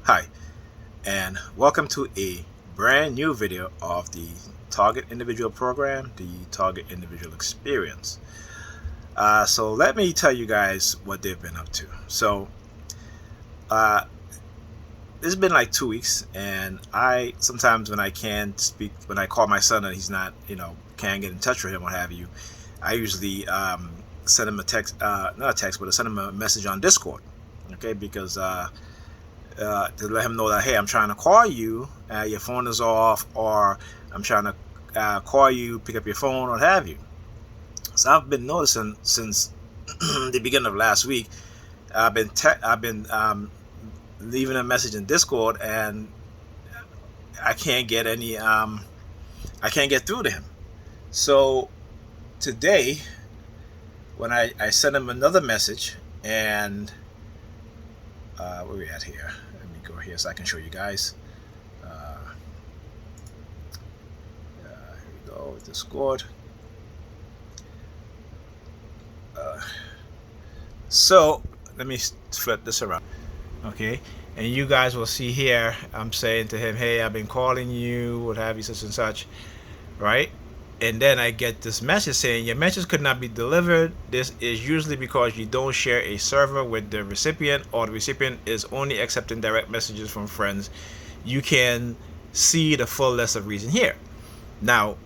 Hi, and welcome to a brand new video of the Target Individual Program, the Target Individual Experience. So let me tell you guys what they've been up to. So uh, it's been like 2 weeks, and I sometimes when I can speak, when I call my son and he's not, can't get in touch with him, what have you, I usually send him a text, not a text, but I send him a message on Discord, okay, because to let him know that, hey, I'm trying to call you, your phone is off, or I'm trying to call you, pick up your phone, what have you. So I've been noticing since the beginning of last week, I've been leaving a message in Discord, and I can't get any I can't get through to him. So today, when I sent him another message, and where we at here? Let me go here so I can show you guys. Here we go, Discord. So let me flip this around. Okay, and you guys will see here, I'm saying to him, hey, I've been calling you, what have you, such and such, right? And then I get this message saying your message could not be delivered. This is usually because you don't share a server with the recipient, or the recipient is only accepting direct messages from friends. You can see the full list of reason here. Now,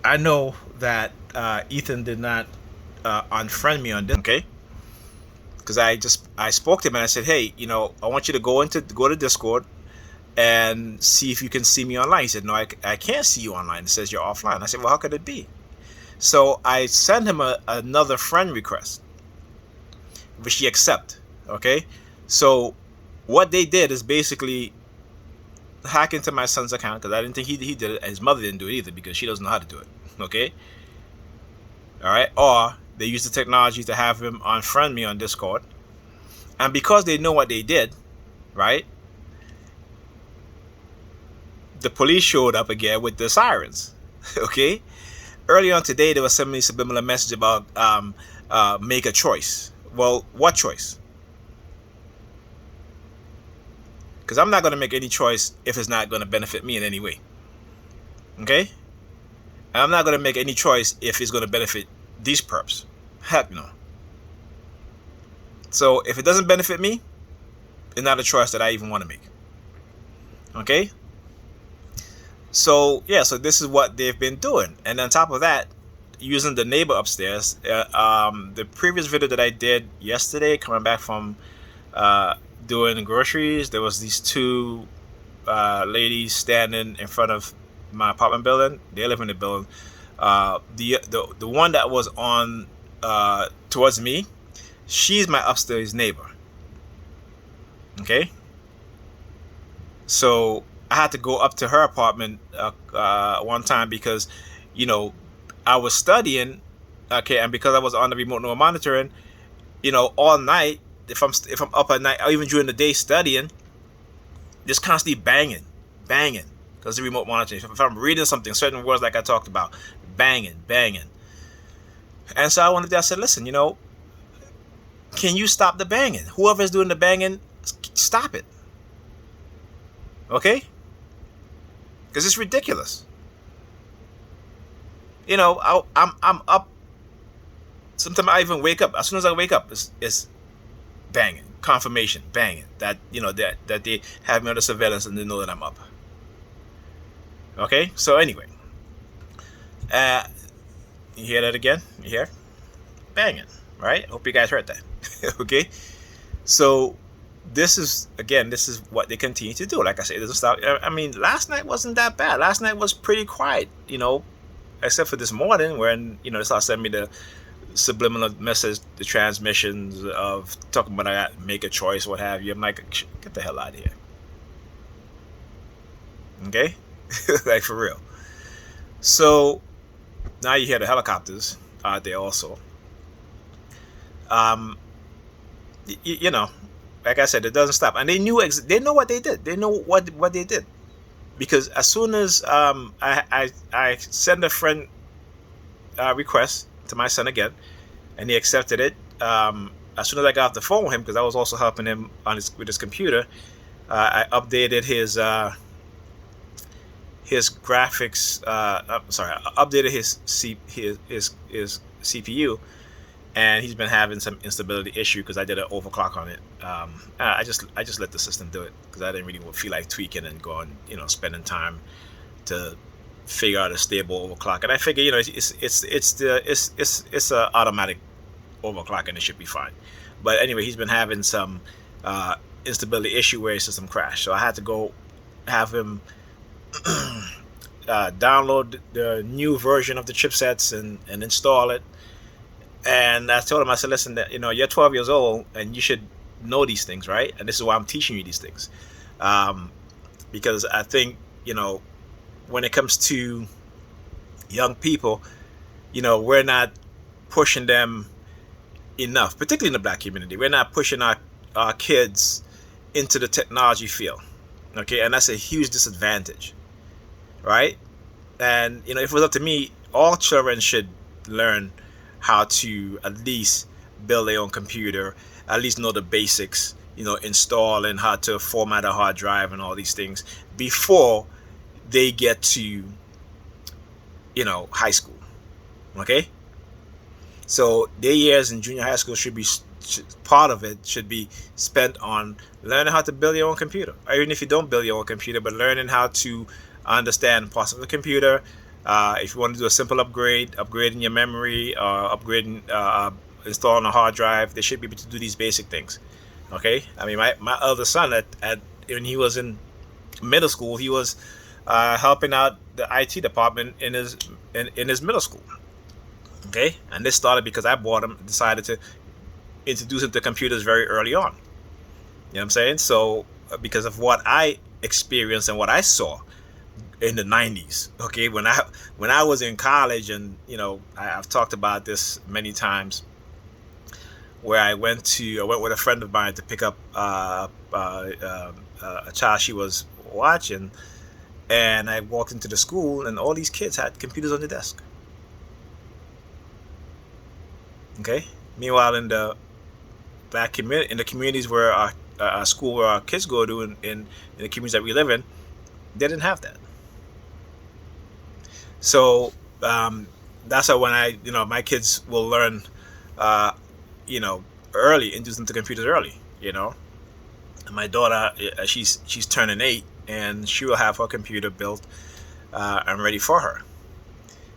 I know that Ethan did not unfriend me on this, okay? Because I spoke to him and I said, hey, I want you to go to Discord and see if you can see me online. He said, no, I can't see you online. It says you're offline. I said, well, how could it be? So I sent him another friend request, which he accepted. Okay, so what they did is basically hack into my son's account, because I didn't think he did it, and his mother didn't do it either because she doesn't know how to do it. Okay, all right, or they used the technology to have him unfriend me on Discord, and because they know what they did, right? The police showed up again with the sirens. Okay, early on today they were sending me a subliminal message about make a choice. Well, what choice? Because I'm not going to make any choice if it's not going to benefit me in any way. Okay, and I'm not going to make any choice if it's going to benefit these perps. Heck no. So if it doesn't benefit me, it's not a choice that I even want to make. Okay, so yeah, so this is what they've been doing, and on top of that, using the neighbor upstairs. The previous video that I did yesterday, coming back from doing groceries, there was these two ladies standing in front of my apartment building. They live in the building. The one that was on towards me, she's my upstairs neighbor. Okay, so I had to go up to her apartment one time because, I was studying, okay, and because I was on the remote no monitoring, all night. If I'm up at night, or even during the day studying, just constantly banging, because the remote monitoring. If I'm reading something, certain words like I talked about, banging. And so I said, listen, can you stop the banging? Whoever's doing the banging, stop it. Okay? Because it's ridiculous. I'm up. Sometimes I even wake up. As soon as I wake up, it's banging, confirmation, banging that that they have me under surveillance and they know that I'm up. Okay, so anyway, you hear that again? You hear banging, right? Hope you guys heard that. Okay, so this is what they continue to do. Like I said, it doesn't stop. I mean, last night wasn't that bad. Last night was pretty quiet, except for this morning when they started sending me the subliminal message, the transmissions of talking about I make a choice, what have you. I'm like, get the hell out of here. Okay, like for real. So now you hear the helicopters out there also. Like I said, it doesn't stop, and they know what they did. They know what they did, because as soon as I send a friend request to my son again, and he accepted it. As soon as I got off the phone with him, because I was also helping him with his computer, I updated his graphics. I'm sorry, I updated his CPU, and he's been having some instability issue because I did an overclock on it. I just let the system do it because I didn't really feel like tweaking and going, spending time to figure out a stable overclock. And I figure, it's a automatic overclock and it should be fine. But anyway, he's been having some instability issue where his system crashed, so I had to go have him download the new version of the chipsets and install it. And I told him, I said, listen, that you're 12 years old and you should know these things, right? And this is why I'm teaching you these things, because I think when it comes to young people, we're not pushing them enough, particularly in the black community. We're not pushing our kids into the technology field, okay? And that's a huge disadvantage, right? And if it was up to me, all children should learn how to at least build their own computer, at least know the basics, install and how to format a hard drive and all these things before they get to high school. Okay, so their years in junior high school part of it should be spent on learning how to build your own computer, or even if you don't build your own computer, but learning how to understand parts of the computer. If you want to do a simple upgrading your memory, installing a hard drive, they should be able to do these basic things. Okay, I mean, my eldest son when he was in middle school, he was helping out the IT department in his middle school. Okay, and this started because I decided to introduce him to computers very early on. You know what I'm saying? So because of what I experienced and what I saw in the 90s, okay, when I was in college, and I've talked about this many times, where I went with a friend of mine to pick up a child she was watching, and I walked into the school and all these kids had computers on the desk. Okay, meanwhile in the black community, in the communities where our school where our kids go to, in the communities that we live in, they didn't have that. So that's how when my kids will learn, early, introduce them to computers early. And my daughter, she's turning 8, and she will have her computer built and ready for her.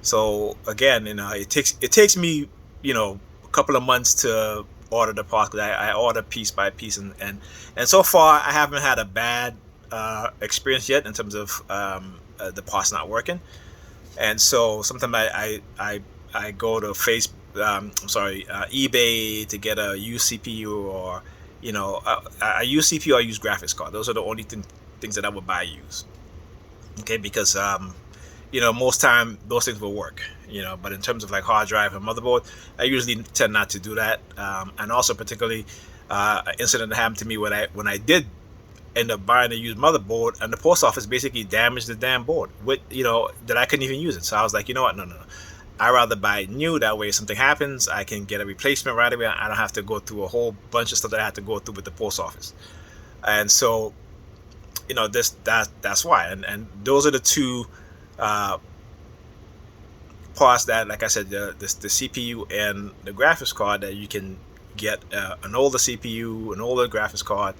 So again, it takes me, a couple of months to order the parts, because I order piece by piece, and so far I haven't had a bad experience yet in terms of the parts not working. And so sometimes I go to eBay to get a used CPU, or a used CPU or used graphics card. Those are the only things that I would buy used. Okay, because most time those things will work. But in terms of like hard drive and motherboard, I usually tend not to do that. And also particularly an incident that happened to me when I did end up buying a used motherboard, and the post office basically damaged the damn board that I couldn't even use it. So I was like, you know what, no, I'd rather buy it new. That way if something happens, I can get a replacement right away. I don't have to go through a whole bunch of stuff that I had to go through with the post office. And so that's why, and those are the two parts that, like I said, the CPU and the graphics card, that you can get an older CPU, an older graphics card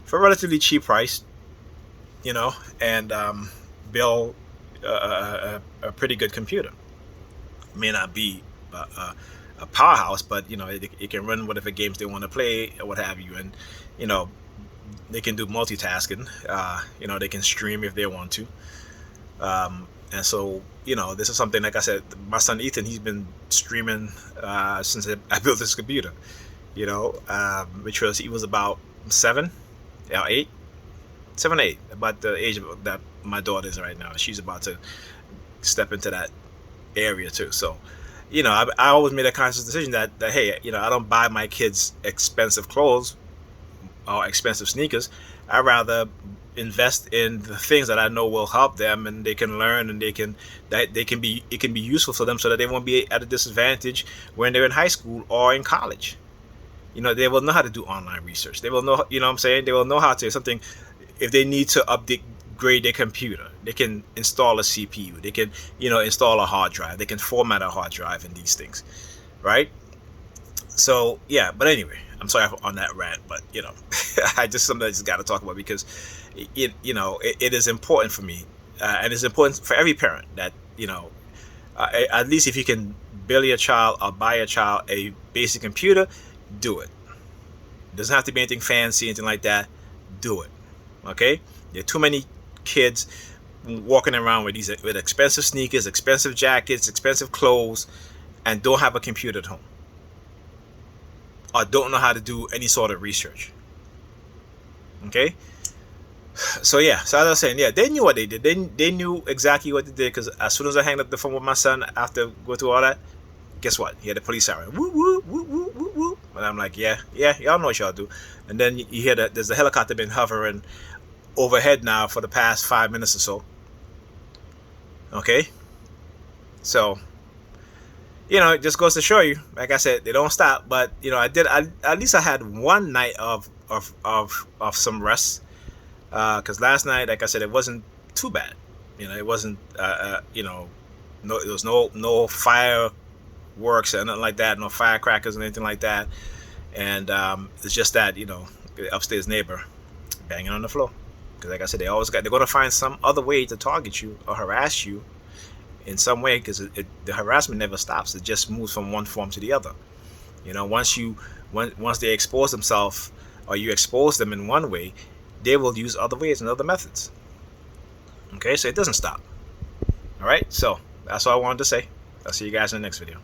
for a relatively cheap price, and build a pretty good computer. It may not be a powerhouse, but it can run whatever games they want to play or what have you, and they can do multitasking. They can stream if they want to. And so, this is something, like I said, my son Ethan, he's been streaming since I built this computer, which he was about 7 or 8, 7, 8, about the age that my daughter is right now. She's about to step into that area too. So, I always made a conscious decision that hey, I don't buy my kids expensive clothes or expensive sneakers. I rather invest in the things that I know will help them, and they can learn, and it can be useful for them, so that they won't be at a disadvantage when they're in high school or in college. They will know how to do online research. They will know, what I'm saying? They will know how to something. if they need to upgrade their computer, they can install a CPU. They can, install a hard drive. They can format a hard drive and these things, right? So yeah, but anyway, I'm sorry on that rant, but I just sometimes got to talk about, because it is important for me, and it's important for every parent that at least if you can build your child or buy your child a basic computer, do it. It doesn't have to be anything fancy, anything like that. Do it. Okay? There are too many kids walking around with expensive sneakers, expensive jackets, expensive clothes, and don't have a computer at home, or don't know how to do any sort of research. Okay? So yeah, so as I was saying, yeah, they knew what they did. They knew exactly what they did, because as soon as I hanged up the phone with my son after going through all that, guess what? He had the police siren. Woo, woo, woo, woo, woo, woo. And I'm like, yeah, y'all know what y'all do. And then you hear that there's a helicopter been hovering overhead now for the past 5 minutes or so. Okay? So, it just goes to show you, like I said, they don't stop. But at least I had one night of some rest. Because last night, like I said, it wasn't too bad. It wasn't, no, there was no fireworks or nothing like that, no firecrackers or anything like that. And it's just that, the upstairs neighbor banging on the floor. Because like I said, they're going to find some other way to target you or harass you in some way, because the harassment never stops. It just moves from one form to the other. Once they expose themselves, or you expose them in one way, they will use other ways and other methods. Okay, so it doesn't stop. All right, so that's all I wanted to say. I'll see you guys in the next video.